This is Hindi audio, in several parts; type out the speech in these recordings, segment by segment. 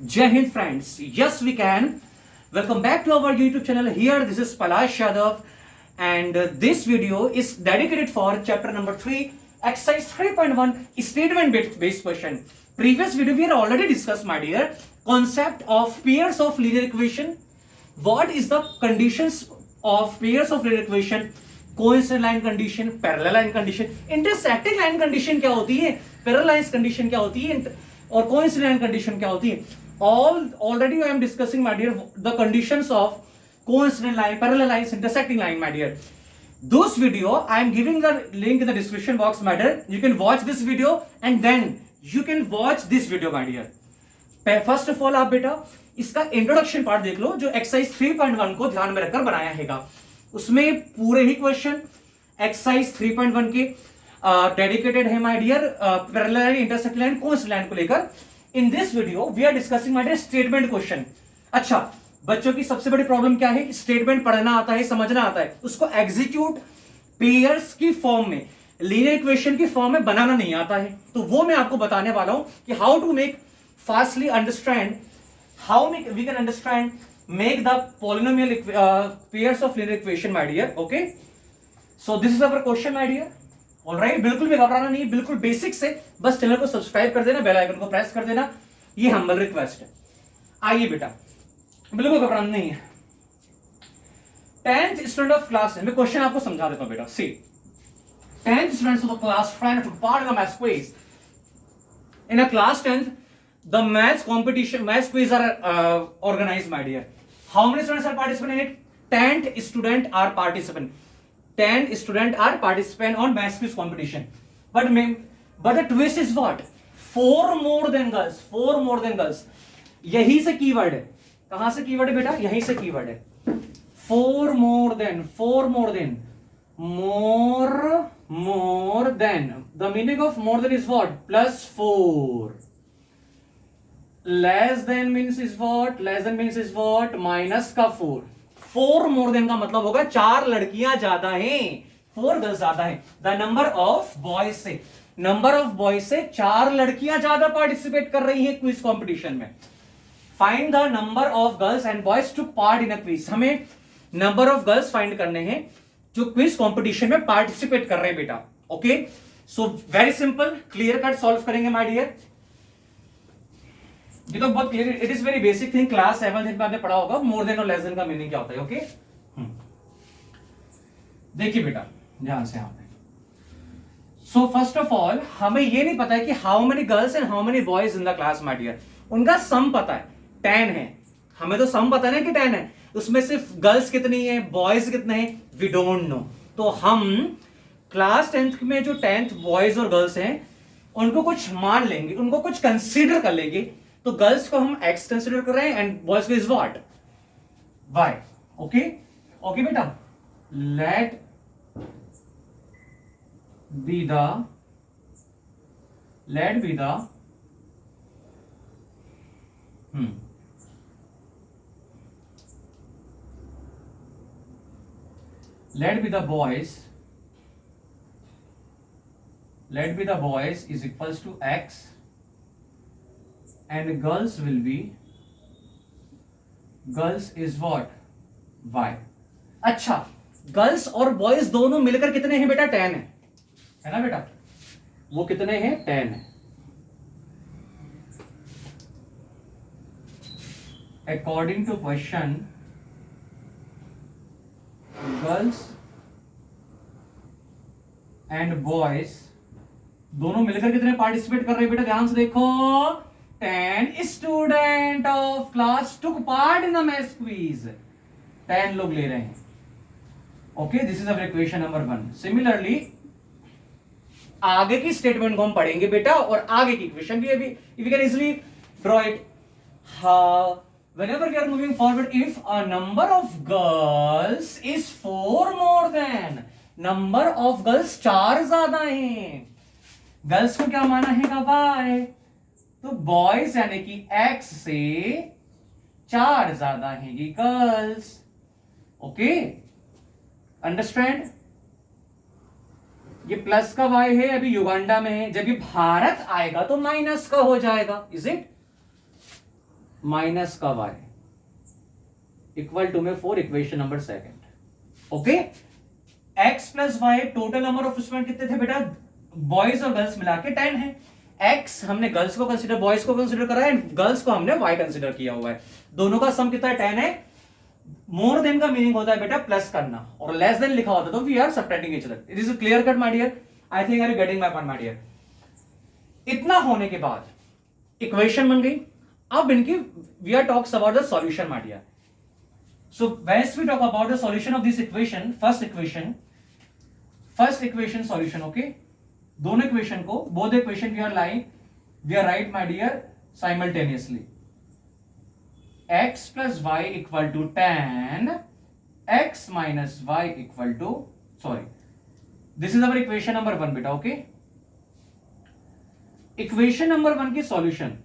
Jai Hind friends, yes we can. Welcome back to our YouTube channel. Here this is Palash Yadav and this video is dedicated for chapter number 3 exercise 3.1 statement based question. Previous video we have already discussed my dear concept of pairs of linear equation. What is the conditions of pairs of linear equation? Coincident line condition, parallel line condition, intersecting line condition क्या होती है, पैरेलल लाइन कंडीशन क्या होती है और कोइंसिडेंट लाइन कंडीशन क्या होती है. Already I am discussing my dear the conditions of coincident line, parallel lines, intersecting line my dear. Those video I am giving the link in the description box my dear. You can watch this video and then you can watch this video my dear. First of all आप बेटा इसका इंट्रोडक्शन पार्ट देख लो जो एक्सरसाइज 3.1 को ध्यान में रखकर बनाया हैगा. उसमें पूरे ही क्वेश्चन एक्सरसाइज 3.1 के डेडिकेटेड है my dear parallel line, intersecting line, coincident line को लेकर. In this video we are discussing my dear statement question. अच्छा, बच्चों की सबसे बड़ी प्रॉब्लम क्या है? स्टेटमेंट पढ़ना आता है, समझना आता है, उसको एग्जीक्यूट पेयर्स की फॉर्म में, लीनियर इक्वेशन की फॉर्म में बनाना नहीं आता है. तो वो मैं आपको बताने वाला हूं कि how to make fastly understand, how we can understand make the polynomial pairs of linear equation my dear. Okay, so this is our question my dear. All right, बिल्कुल भी घबराना नहीं, बिल्कुल बेसिक से बस चैनल को सब्सक्राइब कर देना, बेल आइकन को प्रेस कर देना, ये हम्बल रिक्वेस्ट है. आइए बेटा, बिल्कुल घबराना नहीं है. 10th स्टूडेंट ऑफ क्लास, मैं क्वेश्चन आपको समझा देता हूं बेटा. सी 10th students of the class trying to part in the math quiz. In a class 10th the math competition, math quiz are organized my dear. How many students are participating in it? 10 students are participant. 10 students are participant on math quiz competition. But the twist is what? 4 more than girls. 4 more than girls. यही से कीवर्ड है. कहां से कीवर्ड है बेटा? यहीं से कीवर्ड है. 4 more than. 4 more than. More than. The meaning of more than is what? Plus 4. Less than means is what? Less than means is what? Minus का 4. 4 मोर देन का मतलब होगा 4 लड़कियां ज्यादा हैं, 4 गर्ल्स ज्यादा हैं. द नंबर ऑफ बॉयज से, नंबर ऑफ बॉयज से 4 लड़कियां ज्यादा पार्टिसिपेट कर रही हैं क्विज कंपटीशन में. Find the number of girls and boys to part in a quiz. हमें नंबर ऑफ गर्ल्स फाइंड करने हैं जो क्विज कंपटीशन में पार्टिसिपेट कर रहे हैं बेटा. Okay, so very simple, clear cut solve करेंगे माय डियर. ये तो बहुत clear, it is very basic thing. Class 7 में आपने पढ़ा होगा मोर देन और लेस देन का मीनिंग क्या होता है. ओके, देखिए बेटा ध्यान से यहां पे. सो फर्स्ट ऑफ ऑल हमें ये नहीं पता है कि how many girls and how many boys in the class my dear. उनका सम पता है, 10 है. हमें तो सम पता है ना कि 10 है. उसमें सिर्फ गर्ल्स कितनी है, बॉयज कितने हैं, वी डोंट नो. तो हम क्लास 10th में जो 10th बॉयज और गर्ल्स हैं उनको कुछ मान लेंगे, उनको कुछ कंसीडर कर लेंगे. तो गर्ल्स को हम x कंसीडर कर रहे हैं एंड बॉयज को is what? y. Okay okay बेटा, let be the let be the boys, let be the boys is equals to x and girls will be, girls is what? y. अच्छा, गर्ल्स और बॉयज दोनों मिलकर कितने हैं बेटा? 10 है ना बेटा? वो कितने हैं? 10 है. According to question girls and boys दोनों मिलकर कितने पार्टिसिपेट कर रहे हैं बेटा? ध्यान से देखो. 10 student of class took part in the math quiz. 10 लोग ले रहे हैं. Okay, this is our equation number 1. Similarly आगे की स्टेटमेंट को हम पढ़ेंगे बेटा और आगे की इक्वेशन भी अभी we can easily draw it. Whenever we are moving forward, if a number of girls is 4 more than number of girls 4 ज्यादा हैं, गर्ल्स को क्या माना है का y, तो बॉयज यानी कि x से 4 ज्यादा है गर्ल्स. Okay, understand? ये प्लस का y है, अभी युगांडा में है, जब ये भारत आएगा तो माइनस का हो जाएगा. Is it? माइनस का y इक्वल टू में 4, equation number second. Okay, x plus y, total number of student कितने थे बेटा, बॉयज और गर्ल्स मिला के 10 है। x हमने गर्ल्स को कंसीडर, बॉयज को कंसीडर करा है, गर्ल्स को हमने y कंसीडर किया हुआ है। दोनों का सम कितना है, 10 है। मोर देन का मीनिंग होता है बेटा प्लस करना, और लेस देन लिखा होता तो we are subtracting each other. It is clear cut my dear, I think are you getting my point my dear. इतना होने के बाद इक्वेशन बन गई। अब इनकी we are talks about the solution my dear. So when we talk about the solution of this equation, first equation solution, okay, दोनों इक्वेशन को, both equation we are write my dear simultaneously. x plus y equal to tan x minus y equal to, sorry, this is our equation number 1 बेटा, ओके। इक्वेशन नंबर 1 की सॉल्यूशन,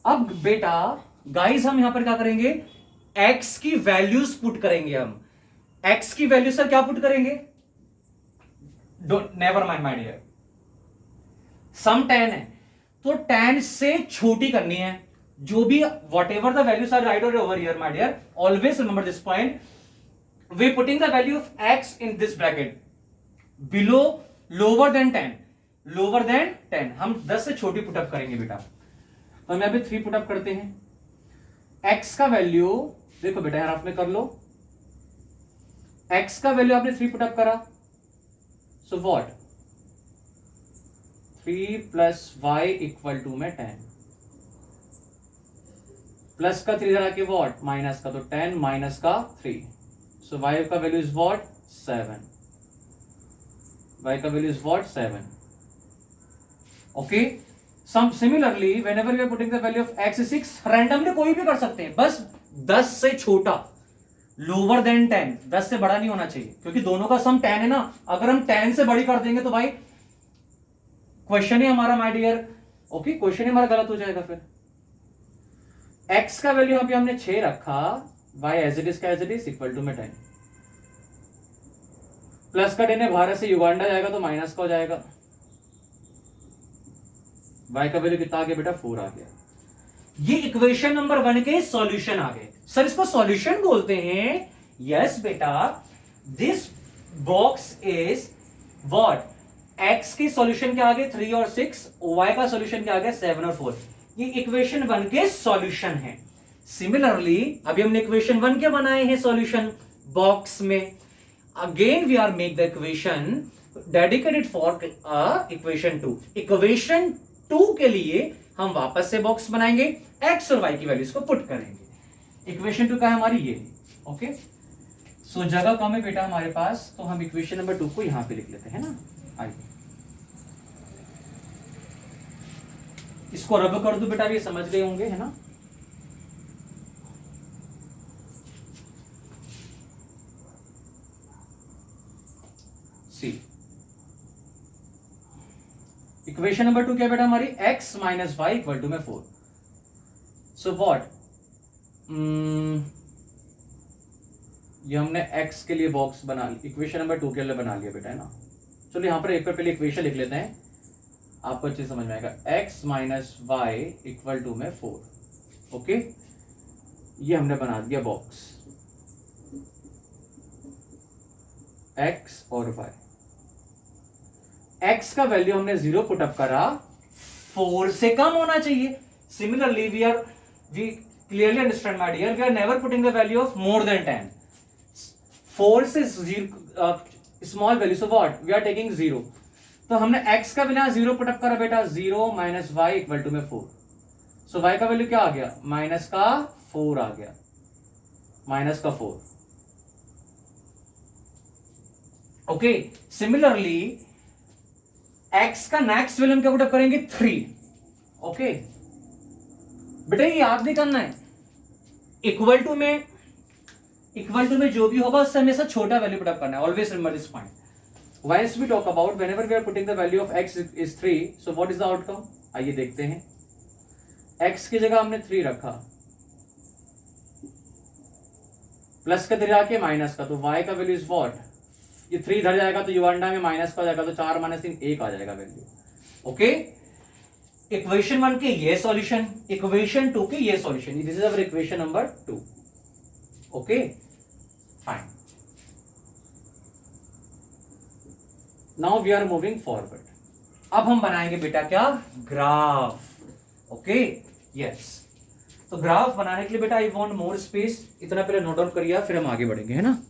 अब बेटा गाइस हम यहां पर क्या करेंगे, x की वैल्यूज पुट करेंगे। हम x की वैल्यू सर क्या पुट करेंगे, never mind my dear, sum tan है तो tan से छोटी करनी है। जो भी whatever the values are right over here my dear, always remember this point, we putting the value of x in this bracket below, lower than 10, lower than 10 हम 10 से छोटी पुटअप करेंगे बेटा। तो हम यहां पे 3 पुटअप करते हैं। x का वैल्यू देखो बेटा, यहां आपने कर लो, x का वैल्यू आपने 3 पुटअप करा, so what, 3 plus y equal to में 10, प्लस का 3 जरा के what, माइनस का, तो 10 माइनस का 3, so y का वैल्यू इज what, 7, y का value is what, 7, okay. Similarly whenever we are putting the value of x is 6, randomly कोई भी कर सकते हैं, बस 10 से छोटा, लोअर देन 10, 10 से बड़ा नहीं होना चाहिए, क्योंकि दोनों का सम 10 है ना। अगर हम 10 से बड़ी कर देंगे तो भाई क्वेश्चन ही हमारा माय डियर, ओके, क्वेश्चन ही हमारा गलत हो जाएगा। फिर x का वैल्यू अभी हमने 6 रखा, y एज इट इज का as it is equal to में 10, प्लस का 10 है, भारत से युगांडा जाएगा तो माइनस का हो जाएगा, y का वैल्यू कितना आ गया बेटा, 4 आ गया। ये इक्वेशन नंबर 1 के सॉल्यूशन आ गए। सर इसको सॉल्यूशन बोलते हैं, यस बेटा, this box is what, x की सॉल्यूशन के आगे 3 और 6, y का सॉल्यूशन के आगे 7 और 4, ये इक्वेशन 1 के सॉल्यूशन है। सिमिलरली अभी हमने इक्वेशन 1 के बनाए हैं सॉल्यूशन बॉक्स में, again we are make the equation dedicated for equation 2। Equation 2 के लिए हम वापस से बॉक्स बनाएंगे, x और y की वैल्यूज को पुट करेंगे। इक्वेशन 2 का है हमारी ये, ओके। सो जगह कम है बेटा हमारे पास, तो हम इक्वेशन नंबर 2 को यहां पे लिख लेते हैं ना। आइए इसको रब कर दो बेटा, ये समझ गए होंगे, है ना। सी इक्वेशन नंबर 2 क्या बेटा हमारी, x minus y equal to में 4। सो व्हाट, ये हमने x के लिए बॉक्स बना लिया, इक्वेशन नंबर 2 के लिए बना लिया बेटा, है ना। चलो यहाँ पर एक बार पहले इक्वेशन लिख लेते हैं, आपको अच्छे समझ में आएगा। x minus y equal to में 4, ओके, ये हमने बना दिया बॉक्स, x और y। x का वैल्यू हमने 0 पुटअप करा, 4 से कम होना चाहिए। Similarly we clearly understand my dear, we are never putting the value of more than 10, 4 से small value, so what, we are taking 0। तो हमने x का वैल्यू 0 पुटअप करा बेटा, 0 माइनस वाई इक्वल टू में 4, सो y का वैल्यू क्या आ गया, माइनस का 4 आ गया, माइनस का 4, ओके। सिमिलरली x का नेक्स्ट वैल्यू हम क्या पुटअप करेंगे, 3, ओके। बेटा ये याद नहीं करना है, इक्वल टू में जो भी होगा उससे हमेशा छोटा वैल्यू पुटअप करना है, always remember this point. Once we talk about whenever we are putting the value of x is 3, so what is the outcome? आइए देखते हैं, x की जगह हमने 3 रखा, प्लस का 3 आके माइनस का, तो y का वैल्यू इज व्हाट, ये 3 इधर जाएगा तो युवांडा में माइनस का जाएगा, तो 4 माइनस 3 1 आ जाएगा वैल्यू। ओके, इक्वेशन 1 के ये सॉल्यूशन, इक्वेशन 2 के ये solution, this is our equation number 2। Okay fine, now we are moving forward. अब हम बनाएंगे बेटा क्या, ग्राफ। ओके यस, तो ग्राफ बनाने के लिए बेटा आई वांट मोर स्पेस, इतना पहले नोट डाउन करिए, फिर हम आगे बढ़ेंगे, है ना।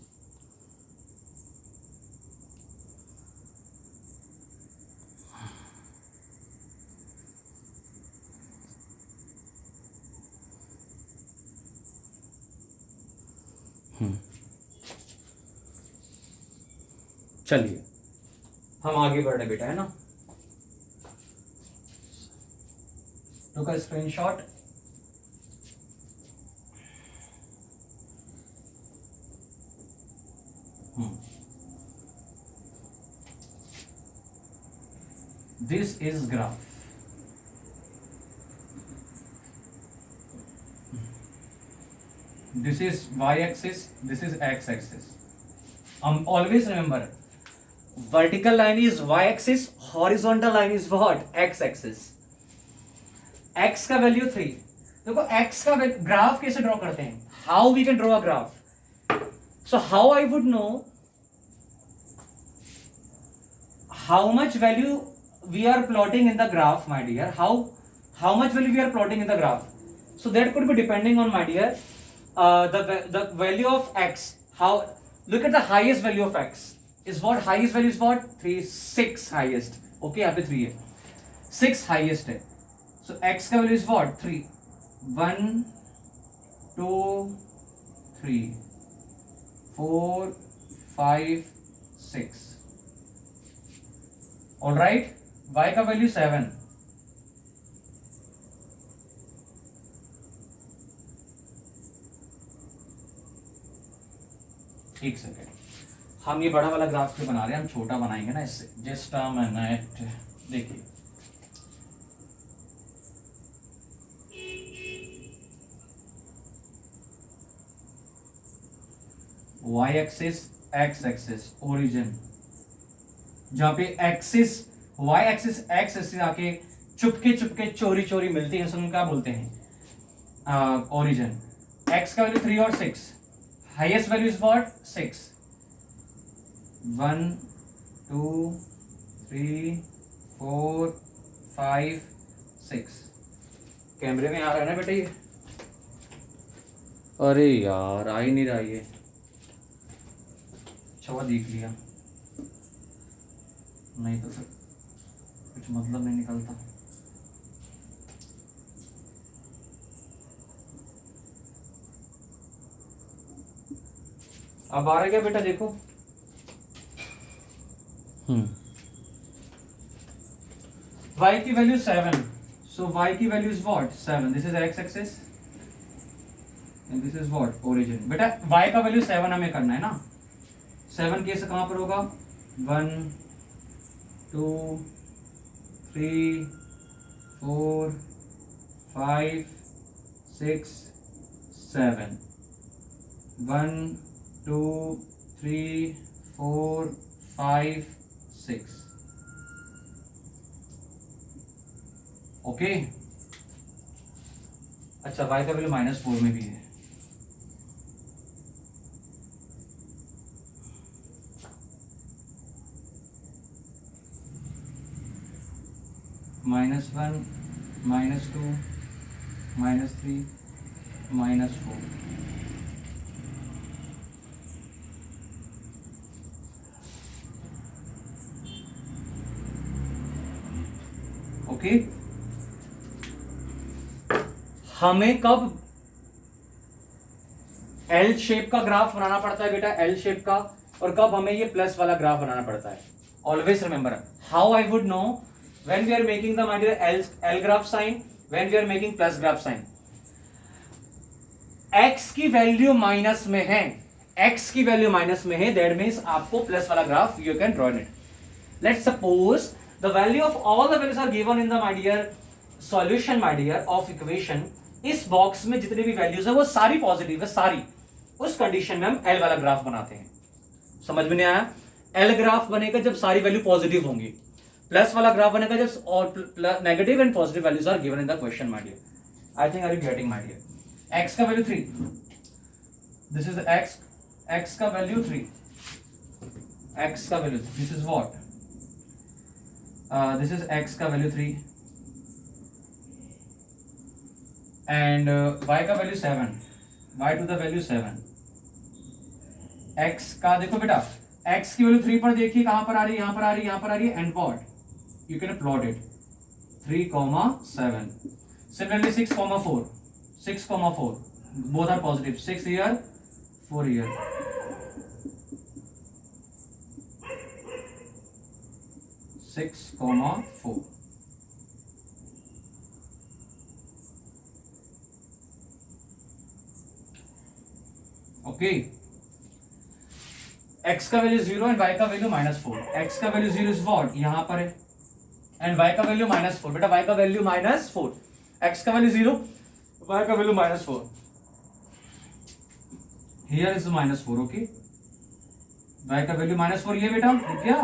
चलिए हम आगे बढ़ रहे बेटा, है ना। तो का screenshot, this is graph, this is y axis, this is x axis. Always remember, vertical line is y axis, horizontal line is what, x axis. x का वैल्यू 3। देखो x का ग्राफ कैसे ड्रॉ करते हैं, how we can draw a graph. So how I would know how much value we are plotting in the graph, my dear, how much value we are plotting in the graph. So that could be depending on, my dear, the value of x. How, look at the highest value of x is what, highest value is what, 3, 6 highest. Okay, यहाँ पे 3 है, 6 highest है, so x का value is what, 3, 1 2 3 4 5 6, all right, y का value 7, एक सेकेंड, हम ये बड़ा वाला ग्राफ क्यों बना रहे हैं, हम छोटा बनाएंगे ना इससे, जस्ट अ मिनट। देखिए y axis, x axis, origin, जहां पे axis y axis x axis आके चुपके चुपके चोरी चोरी मिलती है, उसको क्या बोलते हैं, ओरिजिन। x का वैल्यू 3 और 6, हाईएस्ट वैल्यू इज व्हाट, 6, 1 2 3 4 5 6। कैमरे में आ रहा है ना बेटा ये, अरे यार आ ही नहीं रहा ये, अच्छा देख लिया, नहीं तो फिर कुछ मतलब नहीं निकलता। अब आ रहा है क्या बेटा, देखो y की वैल्यू 7, सो y की value is what, 7, this is x axis and this is what, origin. बेटा y का वैल्यू 7 हमें करना है ना, 7 कैसे कहां पर होगा, 1 2 3 4 5 6 7, 1 2 3 4 5 6, ओके। अच्छा y का वैल्यू -4 में भी है, -1 -2 -3 -4, ओके। हमें कब एल शेप का ग्राफ बनाना पड़ता है बेटा, एल शेप का, और कब हमें ये प्लस वाला ग्राफ बनाना पड़ता है। Always remember how I would know when we are making the my dear L graph sign, when we are making plus graph sign. X की वैल्यू माइनस में है, एक्स की वैल्यू माइनस में है, दैट मीन्स आपको प्लस वाला graph you can draw it. Let's suppose the value of all the values are given in the, my dear, solution, my dear, of equation। इस बॉक्स में जितने भी वैल्यूज है वो सारी पॉजिटिव है, सारी। उस कंडीशन में हम एल वाला ग्राफ बनाते हैं। समझ में नहीं आया, एल ग्राफ बनेगा जब सारी वैल्यू पॉजिटिव होंगी, प्लस वाला ग्राफ बनेगा जब all negative and positive values are given in the question my dear. I think are you getting my dear. X का value 3, this is x, x का वैल्यू 3, एक्स का value, this is what, this is x का वैल्यू 3 एंड y का value 7, y to the value 7. x का देखो बेटा, x की वैल्यू 3 पर देखिए कहां पर आ रही है, यहां पर आ रही है, यहां पर आ रही है, and what you can plot it 3,7. Similarly 6,4, 6,4 both are positive, 6 here, 4 here. Six comma 4. Okay, x का वैल्यू 0 एंड y का वैल्यू -4. x का वैल्यू 0 इज व्हाट, यहां पर है, एंड y का वैल्यू -4. बेटा y का वैल्यू -4, x का वैल्यू 0, y का value -4. Here is -4. Okay, y का वैल्यू -4 ये बेटा क्या,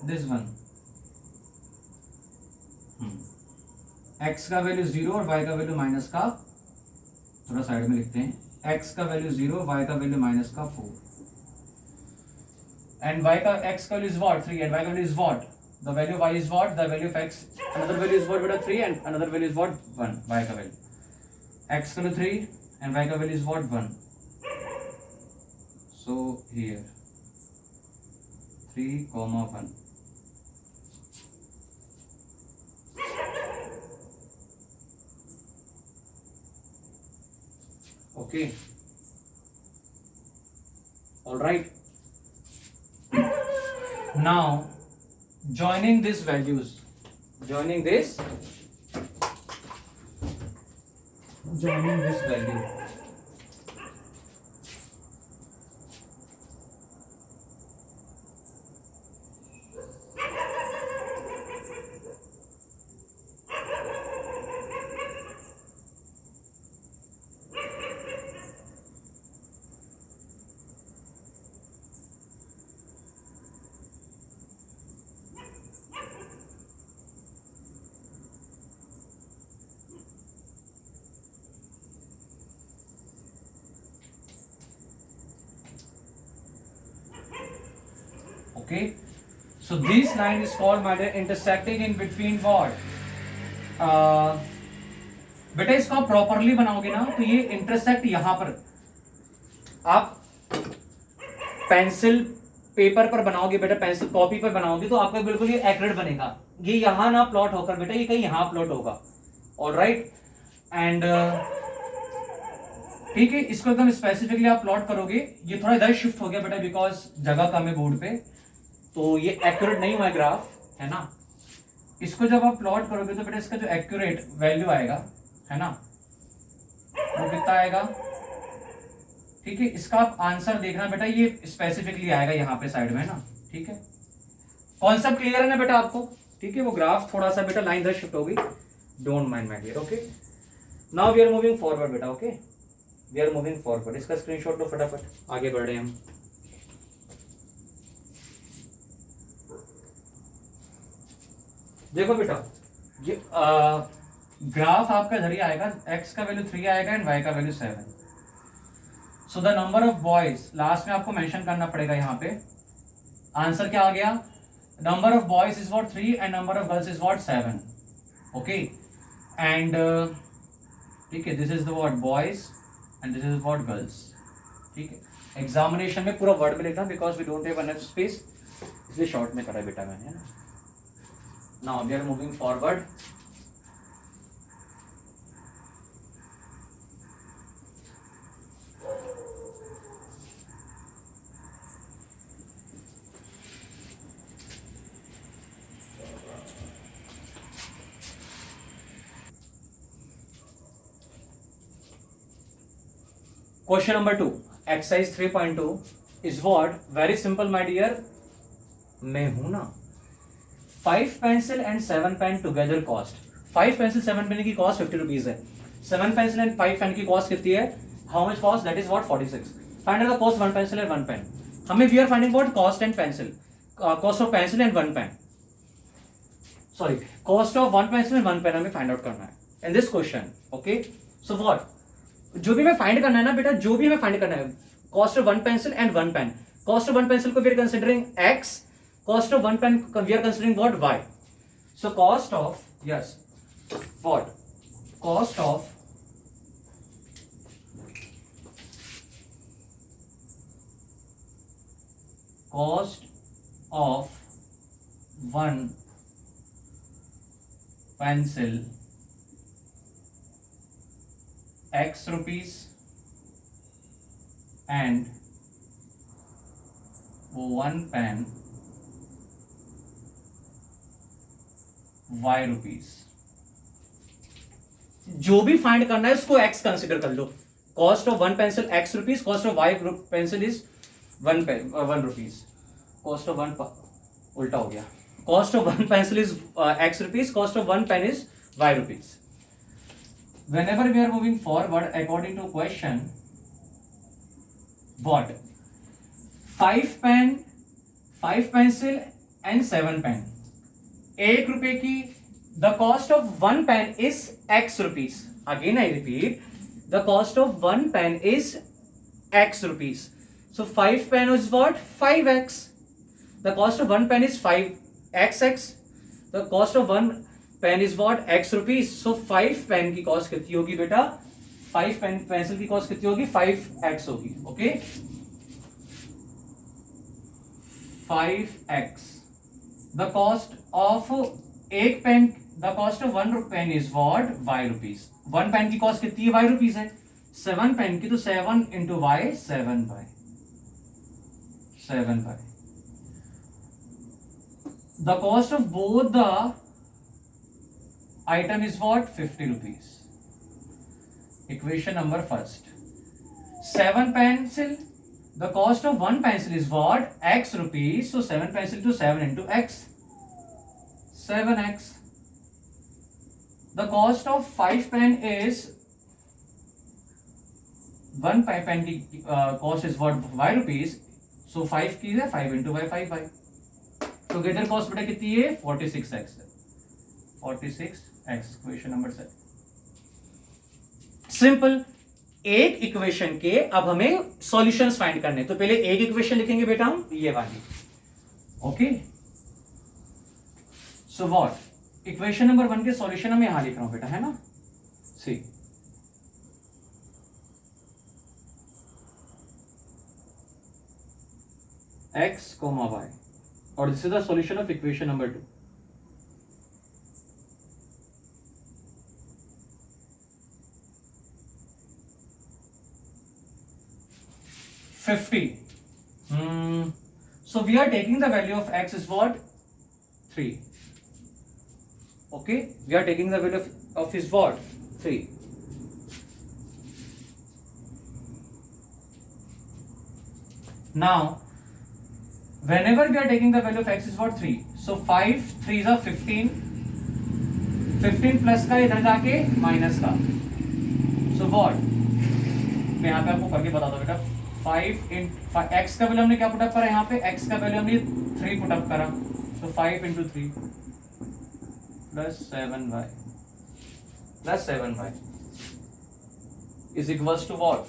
दिस वन. x का वैल्यू 0 और y का वैल्यू माइनस का, थोड़ा साइड में लिखते हैं, x का वैल्यू 0, y का वैल्यू माइनस का 4, एंड y का x का value is what 3 and y का value is what, the value y is what, the value of x, another value is what बेटा 3 and another value is what 1. y का वैल्यू, x का वैल्यू 3 एंड y का value is what 1. So here 3,1. Okay, all right. Now joining these values, joining this value, okay, so this line is called my dear intersecting in between what, बेटा इसको आप प्रॉपरली बनाओगे ना तो ये इंटरसेक्ट यहां पर, आप पेंसिल पेपर पर बनाओगे बेटा, पेंसिल कॉपी पर बनाओगे तो आपका बिल्कुल ये एक्यूरेट बनेगा. ये यहां ना प्लॉट होकर बेटा ये कहीं यहां प्लॉट होगा. ऑलराइट, एंड ठीक है, इसको एकदम स्पेसिफिकली आप प्लॉट करोगे. ये थोड़ा इधर शिफ्ट हो गया बेटा बिकॉज जगह कम है बोर्ड पे, तो ये एक्यूरेट नहीं हुआ ग्राफ, है ना. इसको जब आप प्लॉट करोगे तो बेटा इसका जो एक्यूरेट वैल्यू आएगा, है ना, वो कितना आएगा. ठीक है, इसका आप आंसर देखना बेटा, ये स्पेसिफिकली आएगा यहाँ पे साइड में ना. ठीक है, कॉन्सेप्ट क्लियर है ना बेटा आपको. ठीक है, वो ग्राफ थोड़ा सा बेटा लाइन इधर शिफ्ट हो गई, don't mind my dear. Okay, now we are moving forward बेटा. Okay, we are moving forward. इसका स्क्रीनशॉट लो फटाफट, आगे बढ़ रहे हैं हम. देखो बेटा, ये ग्राफ आपका इधर ही आएगा, x का वैल्यू 3 आएगा एंड y का value 7. So the number of boys, last में आपको मेंशन करना पड़ेगा यहाँ पे. आंसर क्या आ गया, number of boys is what 3 and number of girls is what 7. Okay, and ठीक है, this is the what boys and this is what girls. ठीक है, एग्जामिनेशन में पूरा वर्ड में लिखना because we don't have enough space, इसलिए शॉर्ट में करा बेटा मैंने, है ना. Now we are moving forward. Question number 2, exercise 3.2 is what? Very simple my dear. मैं हूं ना. 5 pencil and 7 pen together cost. 5 pencil 7 pen की कॉस्ट 50 रुपीज है. 7 pencil and 5 pen की कॉस्ट कितनी है, how much cost, that is what 46. Find the cost 1 pencil and 1 pen. हमें we are finding what cost and pencil. Cost of pencil and one pen, sorry cost of one pencil and one pen हमें फाइंड आउट करना है in this question. Okay, so what, जो भी हमें फाइंड करना है ना बेटा, जो भी हमें फाइंड करना है, cost of one pencil and one pen. Cost of one pencil को we are considering x, cost of one pen we are considering what, y. So cost of, yes what, cost of one pencil x rupees and one pen y rupees. जो भी फाइंड करना है उसको x कंसिडर कर लो. Cost of one pencil x rupees, cost of y pencil is one rupees. Cost of one, उल्टा हो गया, cost of one pencil is x rupees, cost of one pen is y rupees. Whenever we are moving forward according to question, what, 5 pen, 5 pencil and 7 pen, 1 रुपए की, the cost of one pen is x rupees. Again I repeat, the cost of one pen is x rupees. So 5 pen is what, 5x. The cost of one pen is 5xx. The cost of one pen is what, x rupees. So 5 pen की कॉस्ट कितनी होगी बेटा, 5 पेन पेंसिल की कॉस्ट कितनी होगी, 5x होगी. ओके, 5x. The cost of एक pen, the cost of one pen is what, y rupees. One pen की कॉस्ट कितनी है, y rupees है. 7 पेन की तो 7 into y, 7y. The cost of both the item is what, 50 rupees. Equation number first. 7 pencil. The cost of one pencil is what, x rupees. So 7 pencil to 7 into x, 7x. The cost of 5 pen is, one pen की cost is what, y rupees. So 5 की है 5 into y, 5y. Together cost बेटा कितनी है, 46x. 46x. Equation number 7. Simple. एक इक्वेशन के अब हमें सॉल्यूशंस फाइंड करने, तो पहले एक इक्वेशन लिखेंगे बेटा हम, ये वाली. Okay, so what, equation number 1 के सॉल्यूशन हम यहां लिख रहा हूं बेटा, है ना. सी, x, y. Or this is the solution of equation number 2. So we are taking the value of x is what, 3. Okay, we are taking the value of is what, 3. Now whenever we are taking the value of x is what, 3. So 5 3s are 15. 15 plus का इधर जाके माइनस का. So what, मैं यहाँ पे आपको करके बताता हूँ बेटा. 5 इन x का वैल्यू हमने क्या पुटअप करा, यहाँ पे x का वैल्यू हमने 3 पुटअप करा. So 5 into 3 plus 7y is equals to what,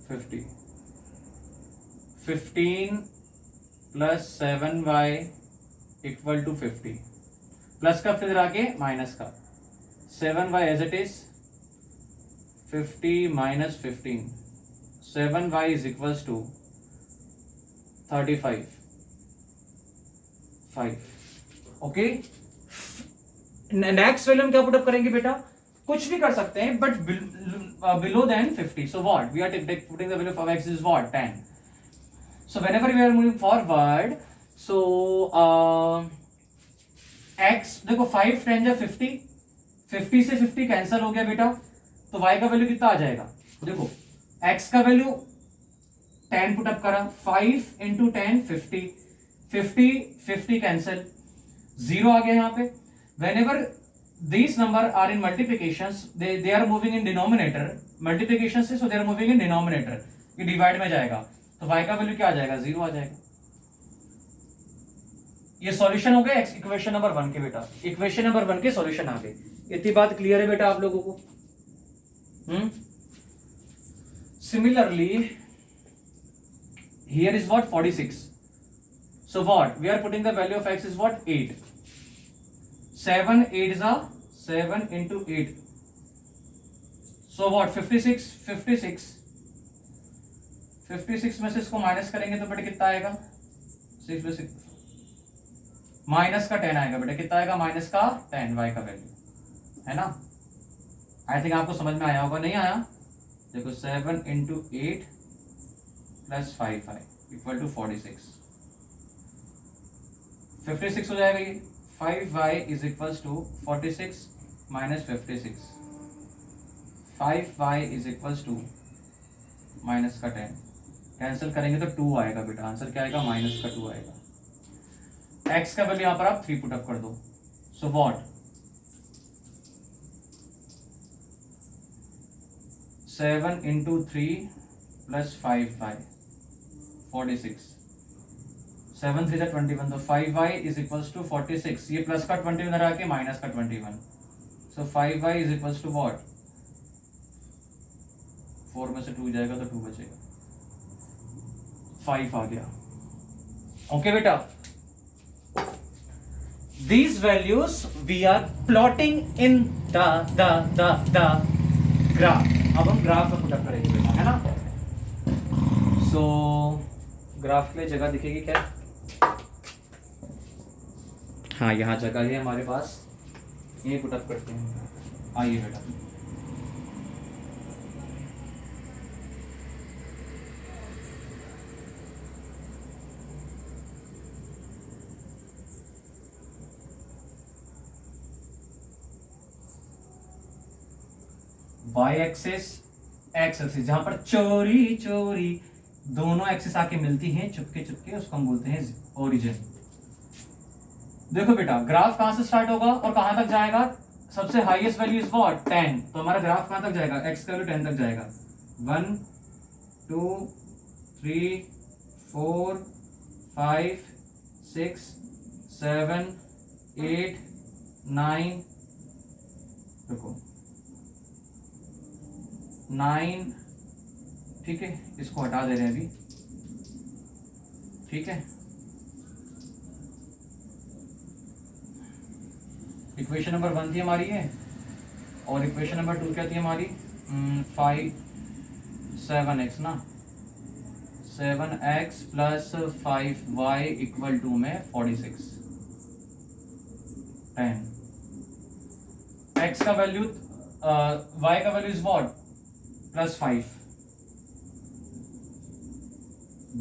50. 15 plus 7y equal to 50. Plus का फिर आगे माइनस का. 7y as it is, 50 minus 15. 7y is equals to 35. 5. Okay, next value हम क्या पुटअप करेंगे बेटा, कुछ भी कर सकते हैं but below than 50. So what, we are putting the value of x is what, 10. So whenever we are moving forward, so x देखो 5 10 जा 50, 50 से 50 कैंसिल हो गया बेटा, तो y का वैल्यू कितना आ जाएगा, देखो x का वैल्यू 10 पुट अप करा, 5 into 10 50, 50 50 कैंसिल, 0 आ गया यहाँ पे. Whenever these number are in multiplications, they are moving in denominator, multiplication से, so they are moving in denominator, ये डिवाइड में जाएगा, तो y का वैल्यू क्या आ जाएगा, 0 आ जाएगा। ये सॉल्यूशन हो गया इक्वेशन नंबर 1 के बेटा, इक्वेशन नंबर 1 के सॉल्यूशन आ गए। इतनी बात क्लियर है बेटा आप लोगों को? Similarly here is what, 46, so what we are putting the value of x is what, 8, 7 8 is a 7 into 8, so what, 56, 56 में से इसको माइनस करेंगे तो बेटा कितना आएगा, 6 में से माइनस का 10 आएगा बेटा, कितना आएगा, माइनस का 10 y का वैल्यू, है ना? आई थिंक आपको समझ में आया होगा, नहीं आया? देखो 7 into 8 plus 5y equal to 46, 56 हो जाएगा ये, 5y is equal to 46 minus 56, 5y is equal to minus का 10, कैंसिल करेंगे तो 2 आएगा बेटा, आंसर क्या आएगा, माइनस का 2 आएगा। x का वैल्यू यहां पर आप 3 पुट अप कर दो, so what, 7 into 3 plus 5y 46, 7 3 21, तो 5y इज इक्वल टू 46, ये प्लस का 21 इधर आके माइनस का 21, so 5y is equal to what, 4 में से 2 जाएगा तो 2 बचेगा, 5 आ गया। ओके बेटा, these values we are plotting in the graph। अब हम ग्राफ में पुट अप करेंगे बेटा, है ना? सो ग्राफ के लिए जगह दिखेगी क्या? हाँ, यहाँ जगह है हमारे पास, ये पुट अप करते हैं, आइए बेटा। y एक्सिस, x एक्सिस, जहां पर चोरी चोरी दोनों एक्सिस आके मिलती हैं चुपके चुपके, उसको हम बोलते हैं ओरिजिन। देखो बेटा, ग्राफ कहां से स्टार्ट होगा और कहां तक जाएगा? सबसे हाईएस्ट वैल्यू इज व्हाट, 10, तो हमारा ग्राफ कहां तक जाएगा, x का वैल्यू 10 तक जाएगा, 1 2 3 4 5 6 7 8 9, देखो 9, ठीक है, इसको हटा दे रहे हैं अभी, ठीक है। इक्वेशन नंबर 1 थी हमारी है, और इक्वेशन नंबर 2 क्या थी हमारी, 7x ना, 7x plus 5y equal to में 46, 10, x का वैल्यू, y का value is what, plus 5,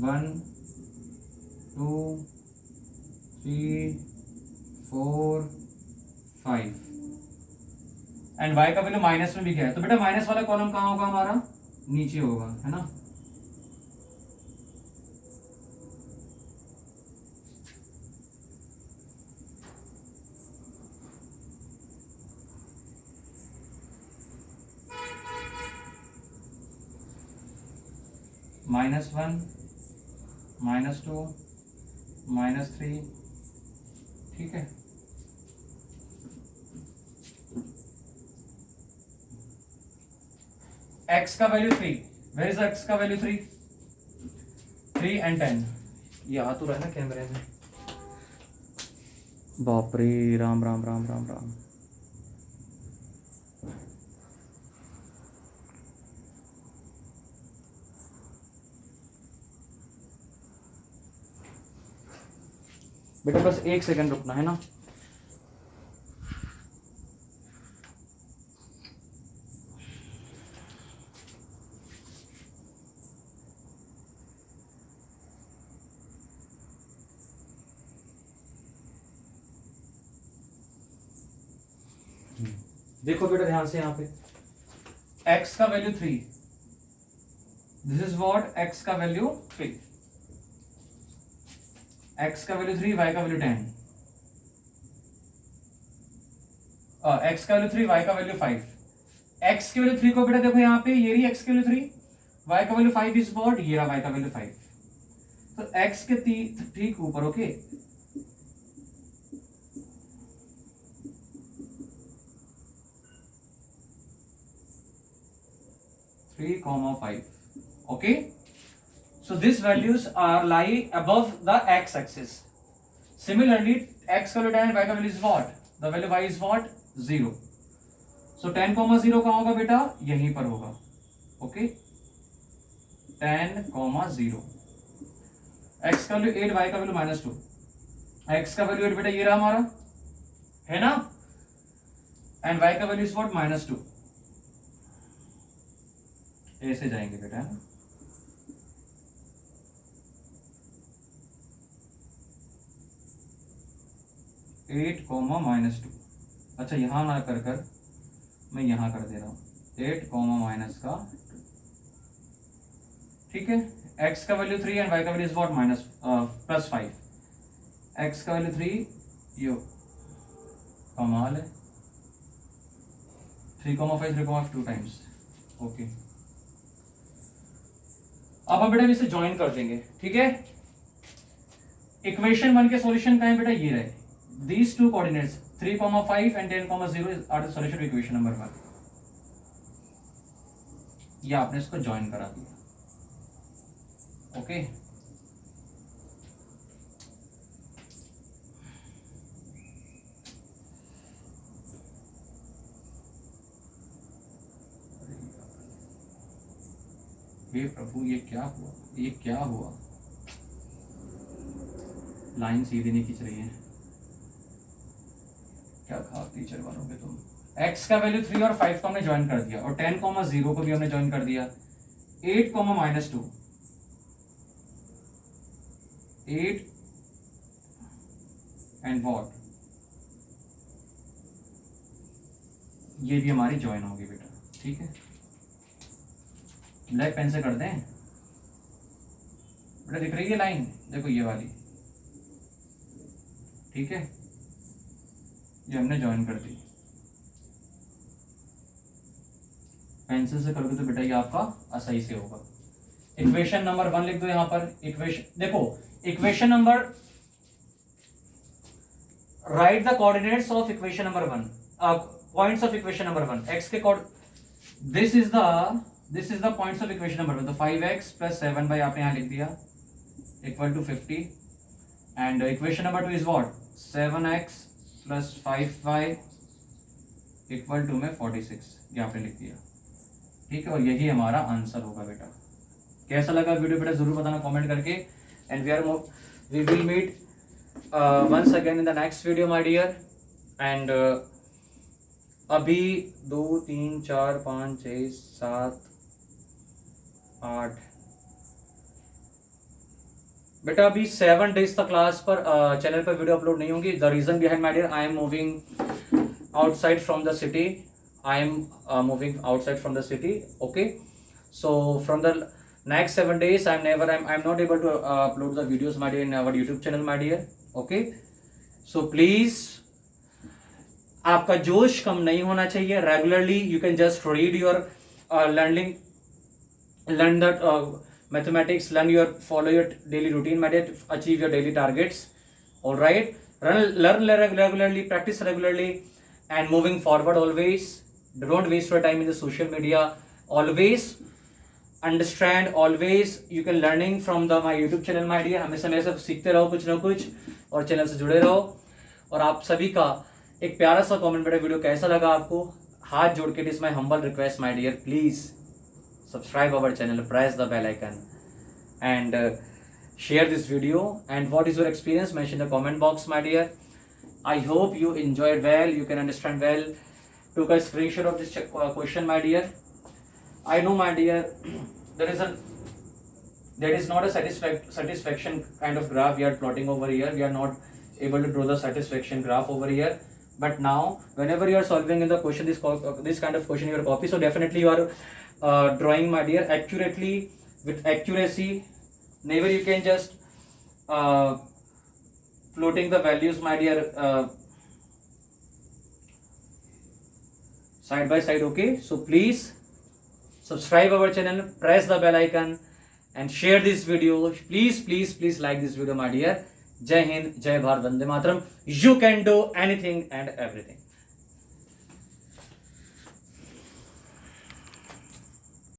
1 2 3 4 5, and y का वैल्यू माइनस में भी गया है, तो बेटा माइनस वाला कॉलम कहाँ होगा हमारा, नीचे होगा, है ना? -1 -2 -3, ठीक है। x का वैल्यू 3, वेयर इज x का वैल्यू 3, 3 एंड 10, ये आ तो रहा है ना कैमरे में, बाप रे, राम राम राम राम राम। बेटा बस 1 सेकंड रुकना है ना। देखो बेटा ध्यान से, यहाँ पे x का value 3, this is what, x का वैल्यू 3, x का वैल्यू 3, y का वैल्यू 10, x का वैल्यू 3, y का वैल्यू 5। x की वैल्यू 3 को बेटा देखो यहाँ पे, ये रही x की वैल्यू 3, y का वैल्यू 5 इज व्हाट, ये रहा y का वैल्यू 5। तो x के ठीक ऊपर, okay, 3,5, okay, so these values are lie above the x-axis. Similarly, x का वैल्यू 10, y का value is what, the value y is what, 0. So 10,0 कहाँ होगा बेटा, यहीं पर होगा, okay, 10,0. x का वैल्यू 8, y का वैल्यू -2, x का वैल्यू 8 बेटा ये रहा हमारा, है ना, एंड y का वैल्यू इज व्हाट, -2। ऐसे जाएंगे बेटा, है ना, -2। अच्छा यहां ना कर मैं यहां कर दे रहा हूं, 8, -का, ठीक है, x का वैल्यू 3 एंड y का वैल्यू इज व्हाट, +5, x का वैल्यू 3, यो कमाल है, 3,5, 3,5 2 टाइम्स, ओके। अब हम बेटा इसे ज्वाइन कर देंगे, ठीक है। इक्वेशन 1 के सॉल्यूशन का है बेटा, ये रहे, these two coordinates 3,5 and 10,0 are the solution to equation number 1। ये आपने इसको ज्वाइन करा दिया, ओके। हे प्रभु, ये क्या हुआ, ये क्या हुआ, लाइन सीधी नहीं खींच रही है, क्या कहा टीचर बनोगे तुम। x का वैल्यू 3 और 5 को हमने ज्वाइन कर दिया, और 10,0 को भी हमने ज्वाइन कर दिया, 8, -2, 8 एंड व्हाट, ये भी हमारी ज्वाइन होगी बेटा, ठीक है। ब्लैक पेन से कर दें बेटा, दिख रही है लाइन, देखो ये वाली, ठीक है, ये हमने ज्वाइन कर दी। पेंसिल से करोगे तो बेटा ये आपका सही से होगा। इक्वेशन नंबर 1 लिख दो यहां पर, इक्वेशन देखो, equation number, write the coordinates of equation number 1, points of equation number 1, x के this is the points of equation number 1। तो 5x + 7y आपने यहां लिख दिया equal to 50, and equation number 2 is what, 7x + 5y equal to में 46, ये आपने लिख दिया, ठीक है, और यही हमारा आंसर होगा बेटा। कैसा लगा वीडियो बेटा, जरूर बताना कमेंट करके, and we will meet once again in the next video my dear. And अभी 2 3 4 5 6 7 8 बेटा, अभी 7 डेज तक क्लास पर चैनल पर वीडियो अपलोड नहीं होंगी। The reason behind my dear, I am moving outside from the city, I am moving outside from the city, okay, so from the next 7 days I'm not able to upload the videos my dear in our YouTube channel my dear, okay, so please आपका जोश कम नहीं होना चाहिए। Regularly you can just read your learn that mathematics, follow your daily routine my dear, to achieve your daily targets, all right, learn regularly, practice regularly, and moving forward always, don't waste your time in the social media, always understand, always you can learning from my YouTube channel my dear। हमेशा मेरे से सीखते रहो कुछ ना कुछ, और चैनल से जुड़े रहो। और आप सभी का एक प्यारा सा कमेंट बेटा, वीडियो कैसा लगा आपको, हाथ जोड़ के, it is my humble request my dear, please subscribe our channel, press the bell icon, and share this video, and what is your experience, mention in the comment box my dear। I hope you enjoyed well, you can understand well, took a screenshot of this question my dear। I know my dear, there is not a satisfaction kind of graph we are plotting over here, we are not able to draw the satisfaction graph over here, but now whenever you are solving in the question, this kind of question in your copy, so definitely you are drawing my dear accurately, with accuracy, never you can just floating the values my dear side by side. Okay, so please subscribe our channel, press the bell icon and share this video. Please like this video, my dear. Jai Hind, Jai Bharat, Vande Mataram. You can do anything and everything.